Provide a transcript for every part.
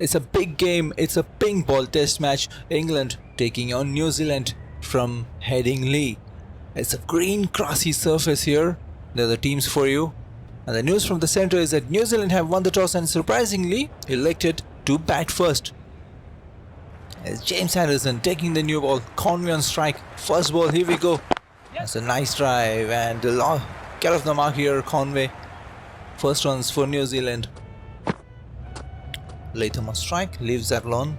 It's a big game. It's a ping ball test match. England taking on New Zealand from Headingley. It's a green grassy surface here. There are the teams for you. And the news from the centre is that New Zealand have won the toss and surprisingly elected to bat first. It's James Anderson taking the new ball. Conway on strike. First ball, here we go. That's a nice drive and get off the mark here, Conway. First runs for New Zealand. Latham on strike, leaves that alone.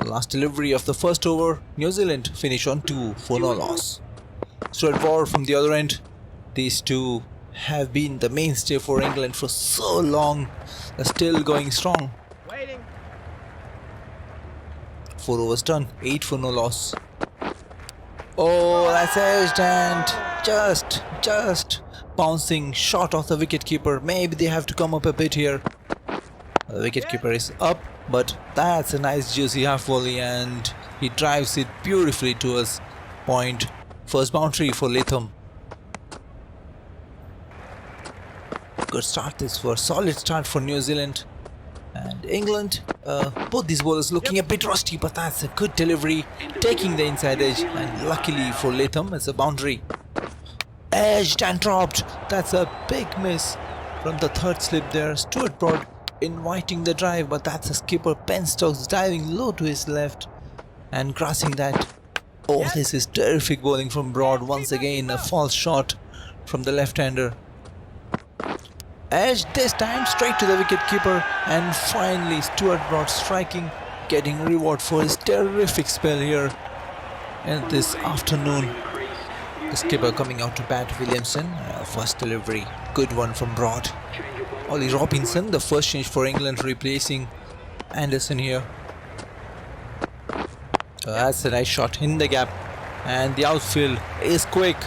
Last delivery of the first over, New Zealand finish on 2 for no loss. Stuart Broad from the other end. These two have been the mainstay for England for so long. They're still going strong. 4 overs done, 8 for no loss. Oh, that's edged and just bouncing short of the wicketkeeper. Maybe they have to come up a bit here. The wicketkeeper is up, but that's a nice juicy half volley and he drives it beautifully towards point. First boundary for Latham. Good start this for solid start for New Zealand. And England, both these bowlers looking a bit rusty, but that's a good delivery, taking the inside edge, and luckily for Latham, it's a boundary. Edged and dropped. That's a big miss from the third slip there. Stuart Broad inviting the drive, but that's a skipper. Ben Stokes diving low to his left and crossing that. Oh, this is terrific bowling from Broad. Once again, a false shot from the left-hander. Edge this time straight to the wicketkeeper, and finally Stuart Broad striking, getting reward for his terrific spell here in this afternoon. The skipper coming out to bat, Williamson. First delivery, good one from Broad. Ollie Robinson, the first change for England, replacing Anderson here. That's a nice shot in the gap, and the outfield is quick.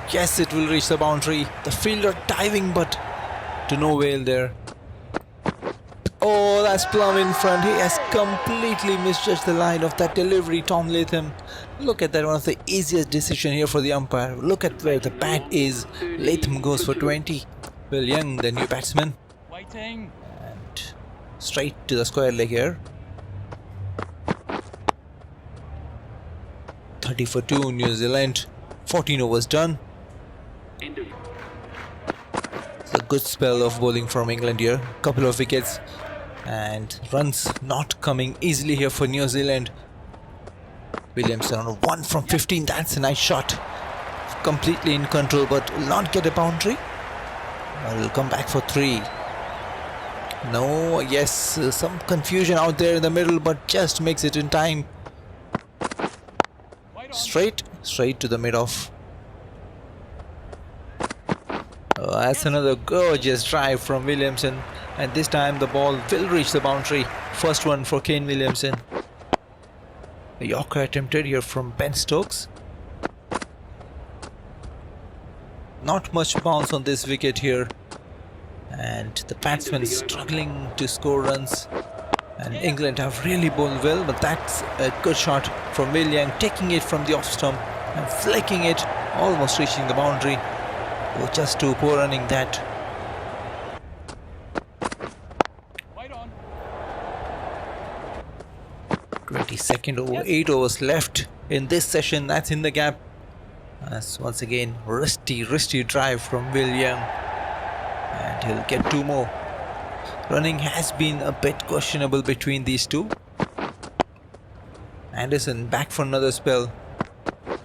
Yes, it will reach the boundary. The fielder diving, but to no avail there. Oh, that's plumb in front. He has completely misjudged the line of that delivery, Tom Latham. Look at that, one of the easiest decision here for the umpire. Look at where the bat is. Latham goes for 20. Will Young, the new batsman. Waiting. And straight to the square leg here. 30 for 2, New Zealand. 14 overs done. It's a good spell of bowling from England here. Couple of wickets and runs not coming easily here for New Zealand. Williamson on 1 from 15. That's a nice shot. Completely in control, but will not get a boundary. Will come back for 3. No, yes, some confusion out there in the middle, but just makes it in time. Straight to the mid-off. That's another gorgeous drive from Williamson, and this time the ball will reach the boundary. First one for Kane Williamson. A Yorker attempted here from Ben Stokes. Not much bounce on this wicket here, and the batsman struggling to score runs. And England have really bowled well, but that's a good shot from Will Young, taking it from the off stump and flicking it, almost reaching the boundary. Oh, just too poor running that. Right on. 22nd over, 8 overs left in this session. That's in the gap. That's once again risky drive from Will Young, and he'll get 2 more. Running has been a bit questionable between these two. Anderson back for another spell.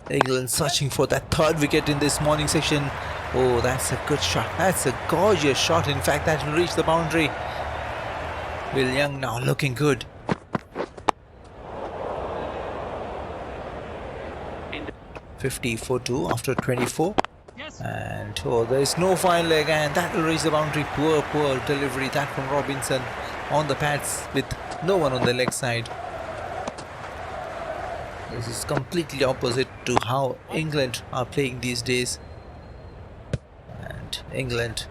England searching for that 3rd wicket in this morning session. Oh, that's a good shot. That's a gorgeous shot. In fact, that will reach the boundary. Will Young now looking good. .50 for 2 after 24. And oh, there is no fine leg, and that will reach the boundary. Poor delivery that from Robinson on the pads with no one on the leg side. This is completely opposite to how England are playing these days. And England,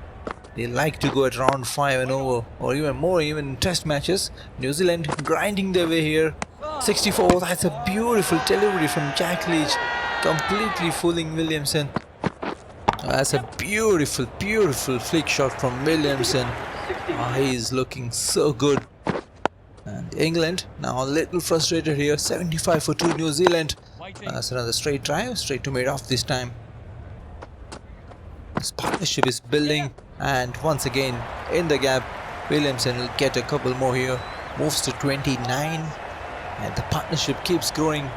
they like to go at round 5 and over, or even more, even in test matches. New Zealand grinding their way here. 64, that's a beautiful delivery from Jack Leach, completely fooling Williamson. That's a beautiful flick shot from Williamson. He is looking so good. And England now a little frustrated here. 75 for 2 New Zealand. That's another straight drive, straight to mid-off this time. This partnership is building, and once again in the gap, Williamson will get a couple more here. Moves to 29, and the partnership keeps growing.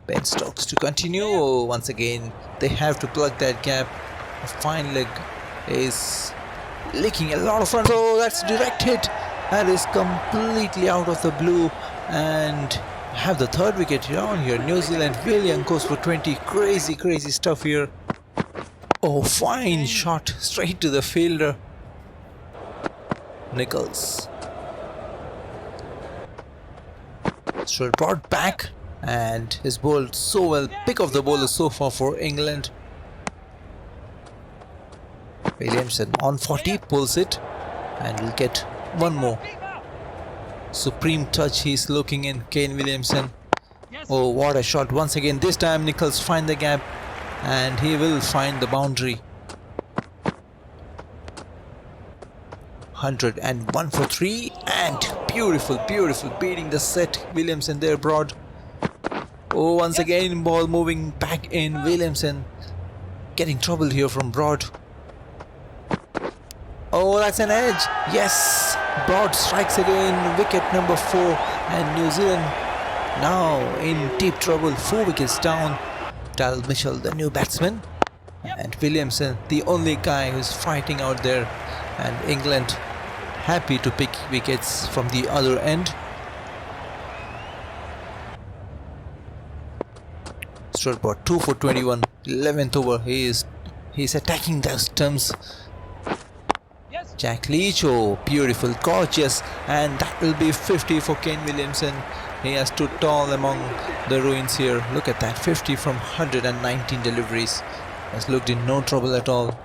Ben Stokes to continue. Oh, once again they have to plug that gap. A fine leg is licking a lot of runs. Oh, that's a direct hit. That is completely out of the blue, and have the third wicket on here. New Zealand. William goes for 20. Crazy stuff here. Oh, fine shot straight to the fielder. Nichols. So brought back, and his ball so well. Pick of the bowler so far for England. Williamson on 40 pulls it, and will get one more. Supreme touch he's looking in, Kane Williamson. Oh, what a shot once again. This time Nichols find the gap, and he will find the boundary. 101 for 3, and beautiful beating the set. Williamson there, Broad. Oh, once again ball moving back in. Williamson getting trouble here from Broad. Oh, that's an edge. Yes, Broad strikes again. Wicket number 4, and New Zealand now in deep trouble. 4 wickets down. Dal Mitchell, the new batsman, and Williamson, the only guy who's fighting out there, and England happy to pick wickets from the other end. Stuart Broad 2 for 21, 11th over. He's attacking the stumps. Jack Leach, oh, beautiful, gorgeous, and that will be 50 for Kane Williamson. He has stood tall among the ruins here. Look at that, 50 from 119 deliveries. Has looked in no trouble at all.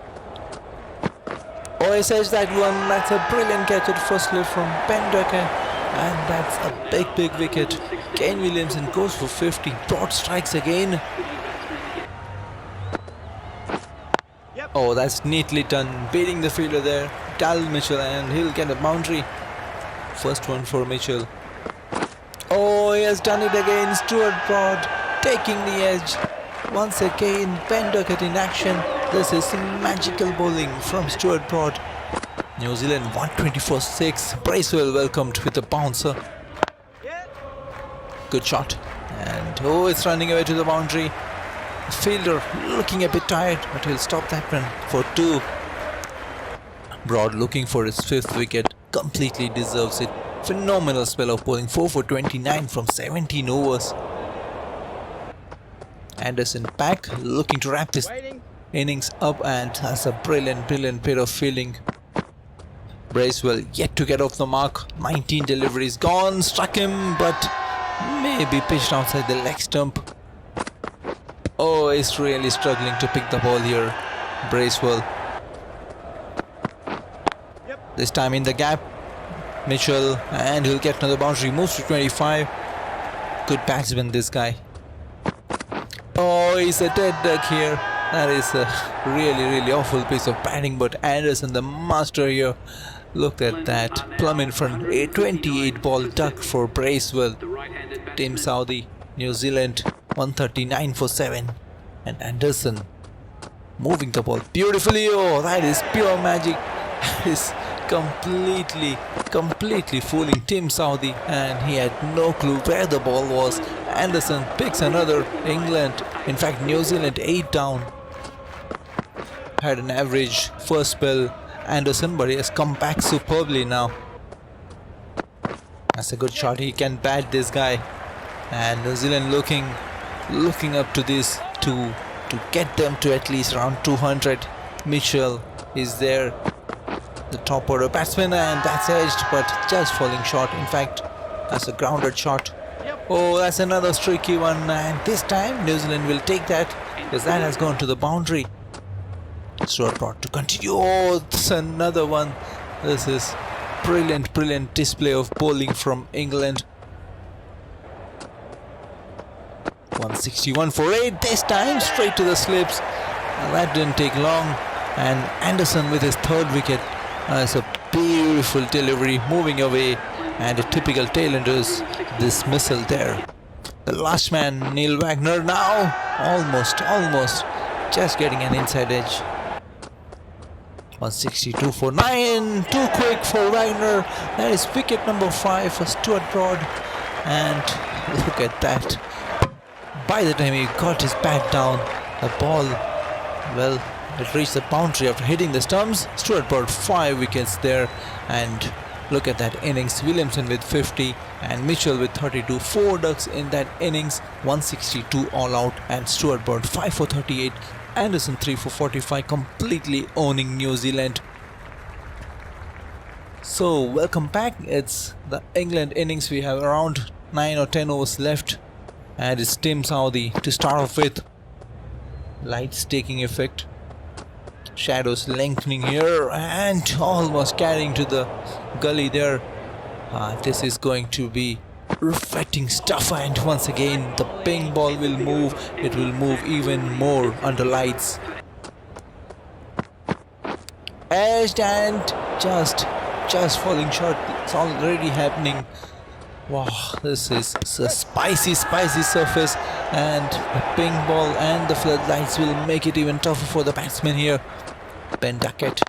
Oh, he says that one. That's a brilliant catch at first slip from Ben Ducker, and that's a big wicket. Kane Williamson goes for 50. Broad strikes again. Oh, that's neatly done, beating the fielder there, Dal Mitchell, and he'll get a boundary. First one for Mitchell. Oh, he has done it again. Stuart Broad taking the edge. Once again, Ben Duckett in action. This is magical bowling from Stuart Broad. New Zealand 124-6. Bracewell welcomed with a bouncer. Good shot. And oh, it's running away to the boundary. Fielder looking a bit tired, but he'll stop that one for 2. Broad looking for his 5th wicket. Completely deserves it. Phenomenal spell of bowling. 4 for 29 from 17 overs. Anderson back, looking to wrap this innings up, and has a brilliant bit of fielding. Bracewell yet to get off the mark. 19 deliveries gone. Struck him, but maybe pitched outside the leg stump. Oh, he's really struggling to pick the ball here, Bracewell. This time in the gap, Mitchell, and he'll get another boundary. Moves to 25. Good batsman, this guy. Oh, he's a dead duck here. That is a really awful piece of batting, but Anderson, the master here, look at that. Plumb in front. A 28 ball duck for Bracewell. Team Saudi, New Zealand 139 for 7. And Anderson moving the ball beautifully. Oh, that is pure magic. That is completely fooling Team Saudi, and he had no clue where the ball was. Anderson picks another. England, in fact New Zealand 8 down. Had an average first spell, Anderson, but he has come back superbly now. That's a good shot. He can bat, this guy. And New Zealand looking up to this to get them to at least around 200. Mitchell is there, the top order batsman, and that's edged, but just falling short. In fact, that's a grounded shot. Oh, that's another streaky one, and this time New Zealand will take that, because that has gone to the boundary. Stuart Broad to continue. Oh, that's another one. This is brilliant display of bowling from England. 161 for 8. This time straight to the slips. That didn't take long, and Anderson with his 3rd wicket. It's a beautiful delivery, moving away, and a typical tailenders dismissal there. The last man, Neil Wagner, now almost just getting an inside edge. 162 for 9, too quick for Wagner. That is wicket number 5 for Stuart Broad, and look at that. By the time he got his bat down, the ball, well, it reached the boundary after hitting the stumps. Stuart Broad 5 wickets there, and look at that innings. Williamson with 50 and Mitchell with 32. 4 ducks in that innings. 162 all out, and Stuart Broad 5 for 38. Anderson 3 for 45, completely owning New Zealand. So welcome back. It's the England innings. We have around 9 or 10 overs left, and it's Tim Southee to start off with. Lights taking effect, shadows lengthening here, and almost carrying to the gully there. This is going to be reflecting stuff, and once again the ping ball will move. It will move even more under lights. Edged and just falling short. It's already happening. Wow, this is a spicy surface, and the ping ball and the floodlights will make it even tougher for the batsman here, Ben Duckett.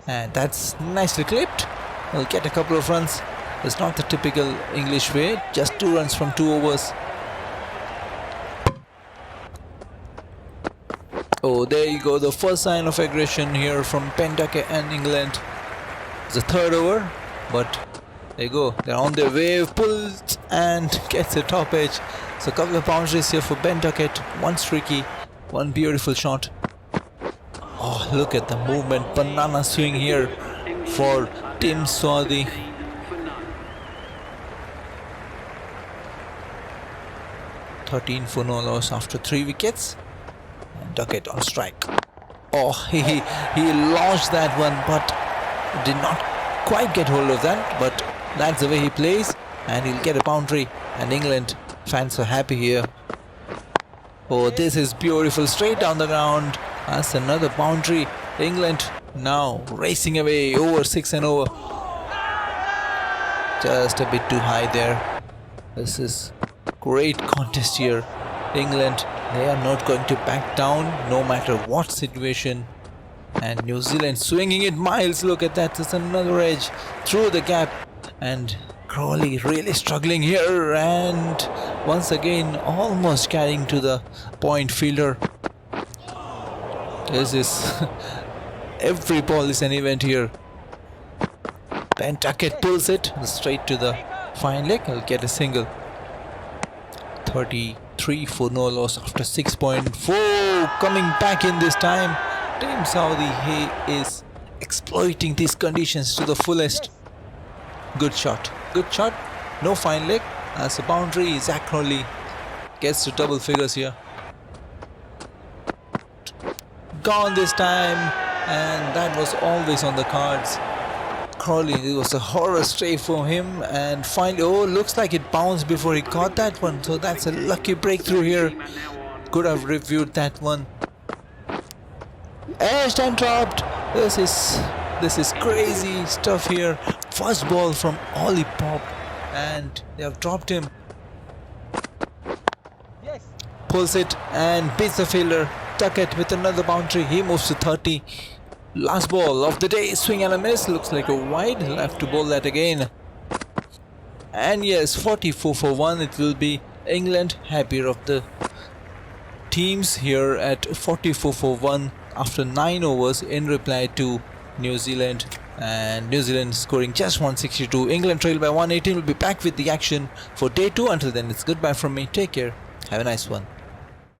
And that's nicely clipped. We'll get a couple of runs. It's not the typical English way, just 2 runs from 2 overs. Oh, there you go, the first sign of aggression here from Penducket and England. It's the 3rd over, but there you go, they're on their wave, pulls and gets the top edge. So a couple of boundaries here for Ben Duckett, 1 streaky, 1 beautiful shot. Oh, look at the movement, banana swing here for Tim Southee. 13 for no loss after 3 wickets, and Duckett on strike. Oh, he launched that one, but did not quite get hold of that, but that's the way he plays, and he'll get a boundary, and England fans are happy here. Oh, this is beautiful, straight down the ground. That's another boundary. England now racing away, over 6 and over. Just a bit too high there. This is great contest here. England, they are not going to back down no matter what situation. And New Zealand swinging it miles. Look at that, there's another edge through the gap, and Crawley really struggling here, and once again almost carrying to the point fielder. This is every ball is an event here. Ben Duckett pulls it straight to the fine leg. He'll get a single. 33 for no loss after 6.4. Coming back in this time. Tim Southee, he is exploiting these conditions to the fullest. Good shot. No fine leg. As a boundary, Zach Crawley gets to double figures here. Gone this time, and that was always on the cards. Crawley, it was a horror stray for him, and finally, oh, looks like it bounced before he caught that one, so that's a lucky breakthrough here. Could have reviewed that one. Edged and dropped. This is crazy stuff here. First ball from Ollie Pop, and they have dropped him. Pulls it and beats the fielder. Duckett with another boundary. He moves to 30. Last ball of the day, swing and a miss. Looks like a wide. He'll have to bowl that again. And yes, 44 for 1 it will be. England happier of the teams here at 44 for 1 after 9 overs in reply to New Zealand. And New Zealand scoring just 162. England trail by 118. We'll be back with the action for day 2. Until then, it's goodbye from me. Take care. Have a nice one.